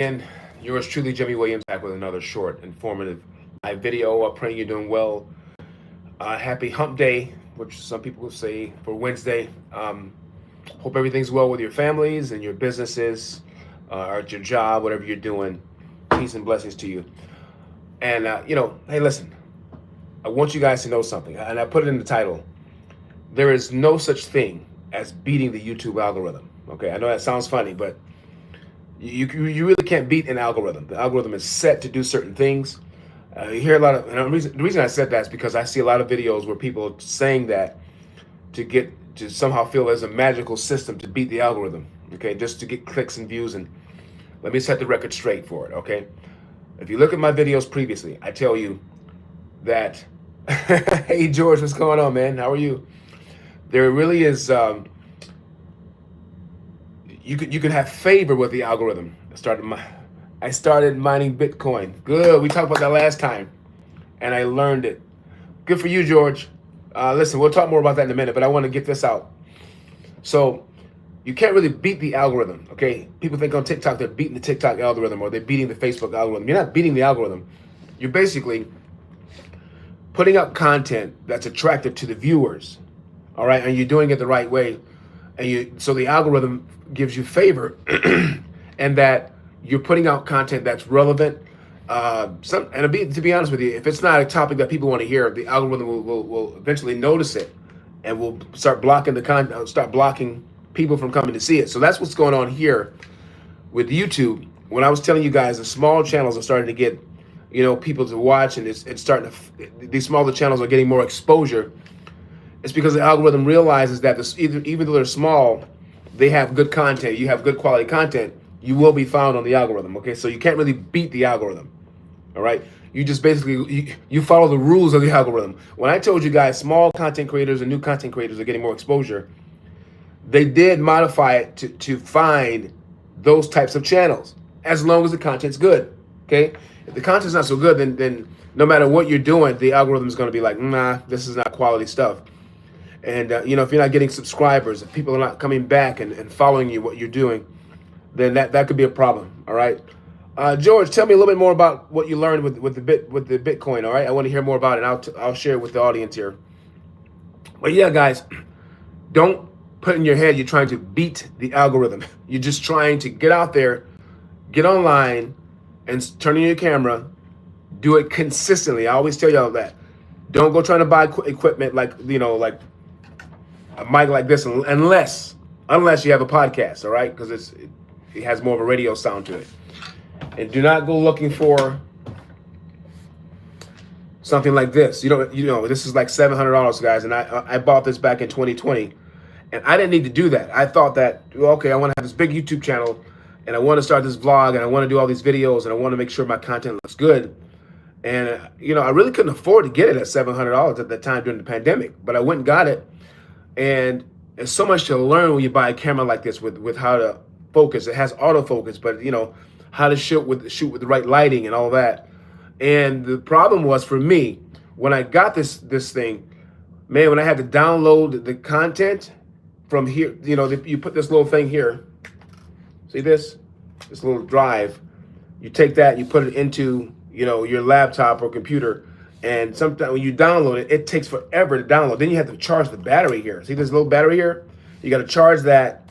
And yours truly, Jimmy Williams, back with another short, informative live video. Praying you're doing well. Happy Hump Day, which some people will say for Wednesday. Hope everything's well with your families and your businesses, or at your job, whatever you're doing. Peace and blessings to you. And hey, listen, I want you guys to know something, and I put it in the title. There is no such thing as beating the YouTube algorithm. Okay, I know that sounds funny, but you really can't beat an algorithm. The algorithm is set to do certain things. You hear a lot of, and the reason I said that is because I see a lot of videos where people are saying that to somehow feel there's a magical system to beat the algorithm. Okay, just to get clicks and views. And let me set the record straight for it. Okay, if you look at my videos previously, I tell you that. Hey George, what's going on, man? How are you? There really is. You could have favor with the algorithm. I started mining Bitcoin. Good. We talked about that last time, and I learned it. Good for you, George. Listen, we'll talk more about that in a minute, but I want to get this out. So you can't really beat the algorithm. Okay, people think on TikTok they're beating the TikTok algorithm or they're beating the Facebook algorithm. You're not beating the algorithm. You're basically putting up content that's attractive to the viewers. All right, and you're doing it the right way, so the algorithm gives you favor, and that you're putting out content that's relevant. To be honest with you, if it's not a topic that people want to hear, the algorithm will eventually notice it, and will start blocking the content, start blocking people from coming to see it. So that's what's going on here with YouTube. When I was telling you guys, the small channels are starting to get, people to watch, and it's starting to. These smaller channels are getting more exposure. It's because the algorithm realizes that even though they're small, they have good content. You have good quality content, you will be found on the algorithm. Okay, so you can't really beat the algorithm. All right, you just basically you follow the rules of the algorithm. When I told you guys small content creators and new content creators are getting more exposure, they did modify it to find those types of channels as long as the content's good. Okay, if the content's not so good, then no matter what you're doing, the algorithm is going to be like, nah, this is not quality stuff. And if you're not getting subscribers, if people are not coming back and following you, what you're doing, then that could be a problem. All right, George, tell me a little bit more about what you learned with the Bitcoin. All right, I want to hear more about it. I'll share it with the audience here. But yeah, guys, don't put in your head you're trying to beat the algorithm. You're just trying to get out there, get online, and turn on your camera. Do it consistently. I always tell y'all that. Don't go trying to buy equipment like a mic like this, unless you have a podcast, all right? Because it has more of a radio sound to it. And do not go looking for something like this. This is like $700, guys, and I bought this back in 2020, and I didn't need to do that. I thought that, okay, I want to have this big YouTube channel, and I want to start this vlog, and I want to do all these videos, and I want to make sure my content looks good. And I really couldn't afford to get it at $700 at that time during the pandemic, but I went and got it. And there's so much to learn when you buy a camera like this with how to focus. It has autofocus, but how to shoot with the right lighting and all that. And the problem was for me when I got this thing, man, when I had to download the content from here, you put this little thing here. See this little drive. You take that, you put it into your laptop or computer. And sometimes when you download it, it takes forever to download. Then you have to charge the battery here. See this little battery here? You got to charge that.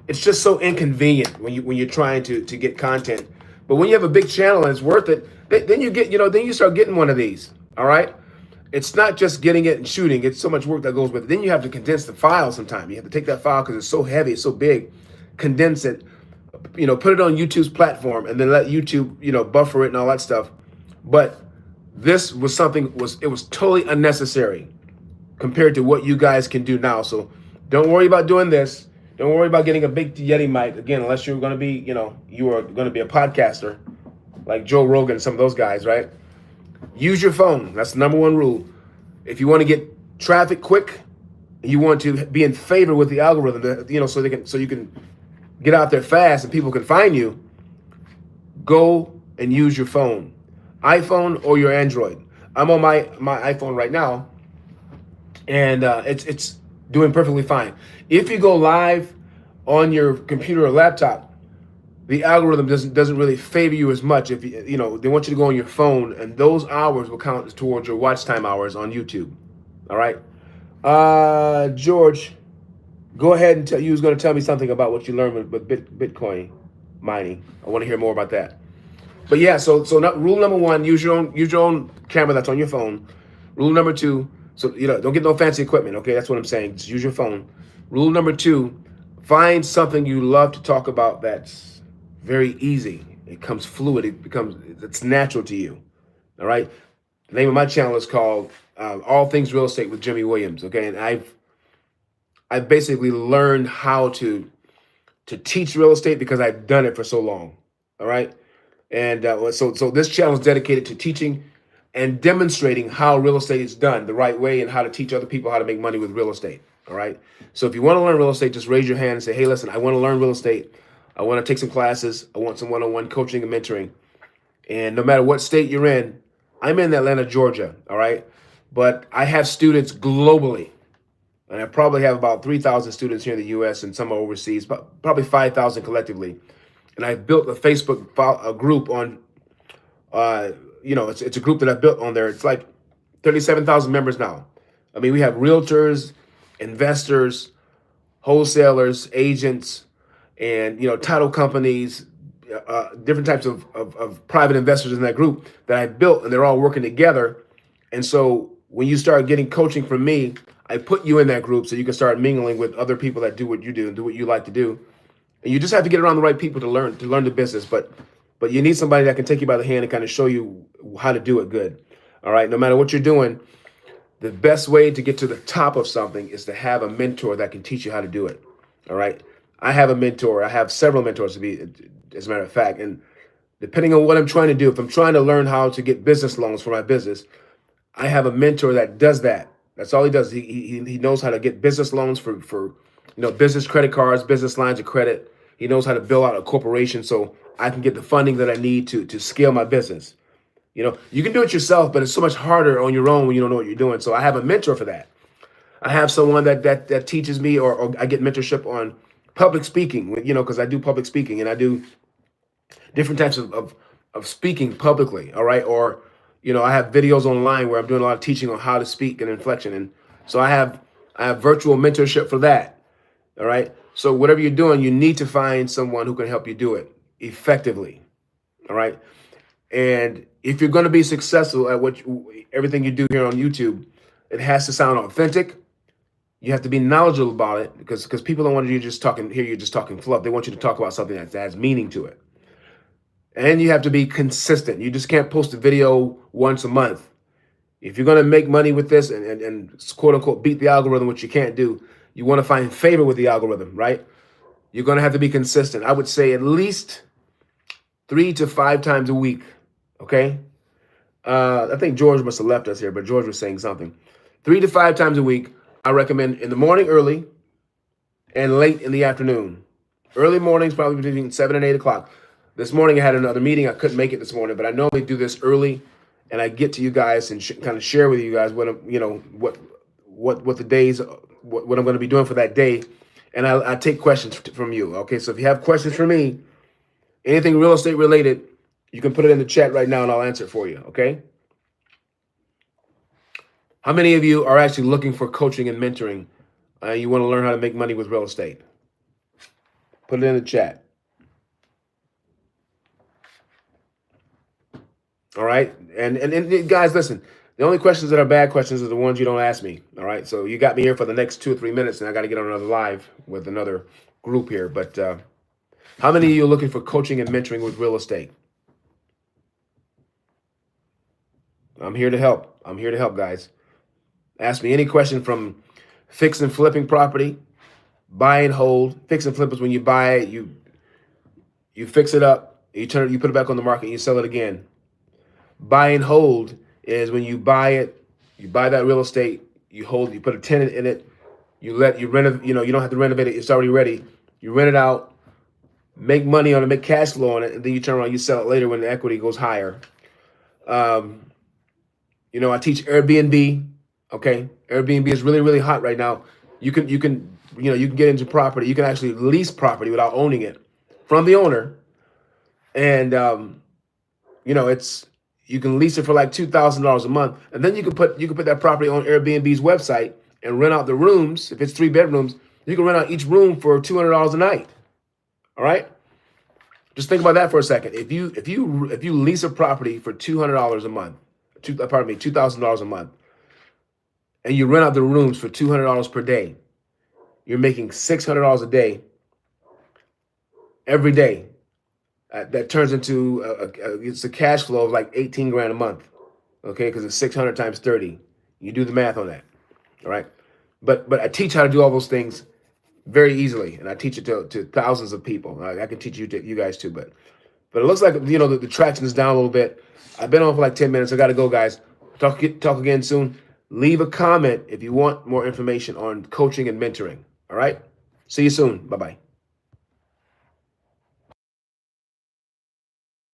It's just so inconvenient when you're trying to get content. But when you have a big channel and it's worth it, then you start getting one of these. All right? It's not just getting it and shooting. It's so much work that goes with it. Then you have to condense the file sometime. You have to take that file because it's so heavy, it's so big, condense it, put it on YouTube's platform, and then let YouTube, buffer it and all that stuff. But this was it was totally unnecessary compared to what you guys can do now. So don't worry about doing this. Don't worry about getting a big Yeti mic again, unless you're going to be, you are going to be a podcaster like Joe Rogan and some of those guys, right? Use your phone. That's the number one rule. If you want to get traffic quick, you want to be in favor with the algorithm, so you can get out there fast and people can find you. Go and use your phone. iPhone or your Android. I'm on my iPhone right now, and it's doing perfectly fine. If you go live on your computer or laptop, the algorithm doesn't really favor you as much if you know they want you to go on your phone, and those hours will count towards your watch time hours on YouTube. All right, George, go ahead and tell you was going to tell me something about what you learned with Bitcoin mining. I want to hear more about that. But yeah, so not, rule number one: use your own camera that's on your phone. Rule number two: so don't get no fancy equipment. Okay, that's what I'm saying. Just use your phone. Rule number two: find something you love to talk about that's very easy. It comes fluid. It's natural to you. All right. The name of my channel is called All Things Real Estate with Jimmy Williams. Okay, and I've basically learned how to teach real estate because I've done it for so long. All right. And so this channel is dedicated to teaching and demonstrating how real estate is done the right way and how to teach other people how to make money with real estate. All right. So if you want to learn real estate, just raise your hand and say, hey, listen, I want to learn real estate. I want to take some classes. I want some one-on-one coaching and mentoring. And no matter what state you're in, I'm in Atlanta, Georgia. All right. But I have students globally. And I probably have about 3,000 students here in the U.S. and some are overseas, but probably 5,000 collectively. And I've built a Facebook group on, it's a group that I've built on there. It's like 37,000 members now. I mean, we have realtors, investors, wholesalers, agents, and, title companies, different types of private investors in that group that I built, and they're all working together. And so when you start getting coaching from me, I put you in that group so you can start mingling with other people that do what you do and do what you like to do. And you just have to get around the right people to learn the business. But you need somebody that can take you by the hand and kind of show you how to do it good. All right. No matter what you're doing, the best way to get to the top of something is to have a mentor that can teach you how to do it. All right. I have a mentor. I have several mentors as a matter of fact. And depending on what I'm trying to do, if I'm trying to learn how to get business loans for my business, I have a mentor that does that. That's all he does. He knows how to get business loans for business credit cards, business lines of credit. He knows how to build out a corporation so I can get the funding that I need to scale my business. You can do it yourself, but it's so much harder on your own when you don't know what you're doing. So I have a mentor for that. I have someone that teaches me, or I get mentorship on public speaking, because I do public speaking and I do different types of speaking publicly. All right. Or, I have videos online where I'm doing a lot of teaching on how to speak and inflection. And so I have virtual mentorship for that. All right. So whatever you're doing, you need to find someone who can help you do it effectively. All right. And if you're going to be successful at everything you do here on YouTube, it has to sound authentic. You have to be knowledgeable about it because people don't want you just talking fluff. They want you to talk about something that has meaning to it. And you have to be consistent. You just can't post a video once a month. If you're going to make money with this and quote unquote beat the algorithm, which you can't do, you want to find favor with the algorithm, right? You're going to have to be consistent. I would say at least 3 to 5 times a week. Okay. I think George must have left us here, but George was saying something. 3 to 5 times a week. I recommend in the morning early and late in the afternoon. Early mornings, probably between 7 and 8 o'clock. This morning I had another meeting. I couldn't make it this morning, but I normally do this early, and I get to you guys and kind of share with you guys what the days, what I'm going to be doing for that day, and I take questions from you. Okay, so if you have questions for me, anything real estate related, you can put it in the chat right now, and I'll answer it for you. Okay. How many of you are actually looking for coaching and mentoring? You want to learn how to make money with real estate? Put it in the chat. All right. And guys, listen, the only questions that are bad questions are the ones you don't ask me. All right. So you got me here for the next 2 or 3 minutes, and I got to get on another live with another group here. But how many of you are looking for coaching and mentoring with real estate? I'm here to help. I'm here to help, guys. Ask me any question from fix and flipping property, buy and hold. Fix and flip is when you buy it, you fix it up, you put it back on the market, and you sell it again. Buy and hold is when you buy it, you buy that real estate, you hold, you put a tenant in it, you renovate, you don't have to renovate it, it's already ready. You rent it out, make money on it, make cash flow on it, and then you turn around, you sell it later when the equity goes higher. I teach Airbnb. Okay, Airbnb is really, really hot right now. You can get into property. You can actually lease property without owning it from the owner. And you know, you can lease it for like $2,000 a month, and then you can put that property on Airbnb's website and rent out the rooms. If it's 3 bedrooms, you can rent out each room for $200 a night. All right. Just think about that for a second. If you lease a property for $200 a month, $2,000 a month, and you rent out the rooms for $200 per day, you're making $600 a day every day. That turns into it's a cash flow of like 18 grand a month. Okay, because it's 600 times 30. You do the math on that. All right. But I teach how to do all those things very easily, and I teach it to thousands of people. I can teach you guys too, but it looks like, you know, the traction is down a little bit. I've been on for like 10 minutes. I got to go, guys. Talk again soon. Leave a comment if you want more information on coaching and mentoring. All right. See you soon. Bye-bye.